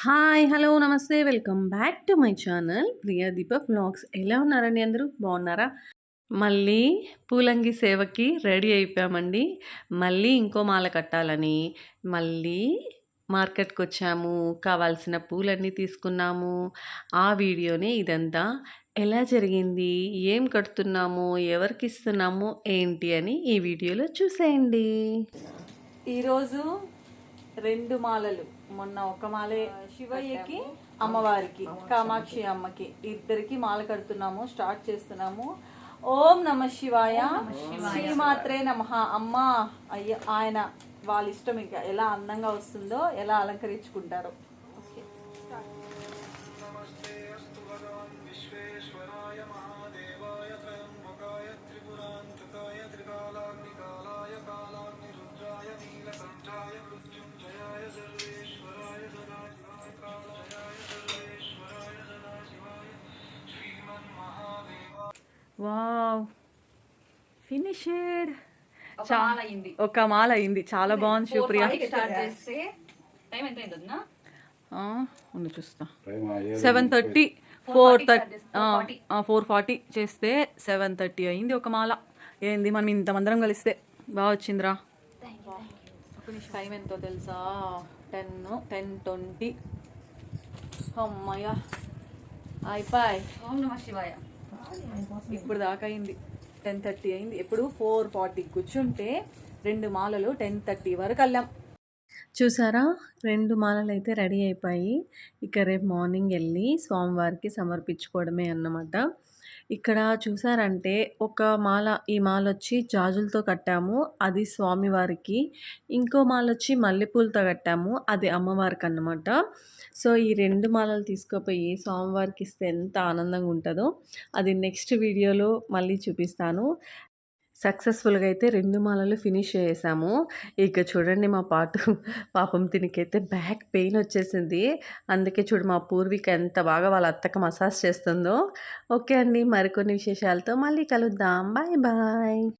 Hi! Hello! నమస్తే. Welcome back to my channel Priya Deepa vlogs. ఎలా ఉన్నారండి అందరూ? బాగున్నారా? మళ్ళీ పూలంగి సేవకి రెడీ అయిపోయామండి. మళ్ళీ ఇంకో మాల కట్టాలని మళ్ళీ మార్కెట్‌కొచ్చాము. కావాల్సిన పూలన్నీ తీసుకున్నాము. ఆ వీడియోనే ఇదంతా. ఎలా జరిగింది? ఏం కడుతున్నాము? ఎవరికిస్తున్నాము? ఏంటి అని ఈ వీడియోలో చూసేయండి. ఈరోజు 2 మాలలు. మొన్న ఒక మాలే శివయ్యకి, అమ్మవారికి, కామాక్షి అమ్మకి ఇద్దరికి మాల కడుతున్నాము. స్టార్ట్ చేస్తున్నాము. ఓం నమ శివాయ, శ్రీమాత్రే నమః. అమ్మ అయ్య ఆయన వాళ్ళ ఇష్టం, ఇంకా ఎలా అందంగా వస్తుందో, ఎలా అలంకరించుకుంటారో. వావ్, ఫినిషెడ్. ఒక మాల అయింది. చాలా బాగుంది శివప్రియ. ఉంది చూస్తా. 7:30 4:40 చేస్తే 7:30 అయింది ఒక మాల. ఏంది మనం ఇంతమందరం కలిస్తే బాగా వచ్చిందిరా. టైం ఎంతో తెలుసా? 10:20. అమ్మయ్య అయిపోయి. ఓం నమ శివాయ. ఇప్పుడు దాకా అయింది. 10:30 అయింది. ఎప్పుడు 4:40 కూర్చుంటే 2 మాలలు 10:30 వరకు వెళ్ళాం. చూసారా, 2 మాలలు అయితే రెడీ అయిపోయి ఇక రేపు మార్నింగ్ వెళ్ళి స్వామివారికి సమర్పించుకోవడమే అన్నమాట. ఇక్కడ చూసారంటే ఒక మాల, ఈ మాల వచ్చి జాజులతో కట్టాము, అది స్వామివారికి. ఇంకో మాల వచ్చి మల్లెపూలతో కట్టాము, అది అమ్మవారికి అన్నమాట. సో ఈ 2 మాలలు తీసుకుపోయి స్వామివారికి ఇస్తే ఎంత ఆనందంగా ఉంటుందో అది నెక్స్ట్ వీడియోలో మళ్ళీ చూపిస్తాను. సక్సెస్ఫుల్గా అయితే 2 మాలలు ఫినిష్ చేసాము. ఇక చూడండి మా పాపం తినికైతే బ్యాక్ పెయిన్ వచ్చేసింది. అందుకే చూడు మా పూర్విక ఎంత బాగా వాళ్ళ అత్తకి మసాజ్ చేస్తుందో. ఓకే అండి, మరికొన్ని విశేషాలతో మళ్ళీ కలుద్దాం. Bye bye.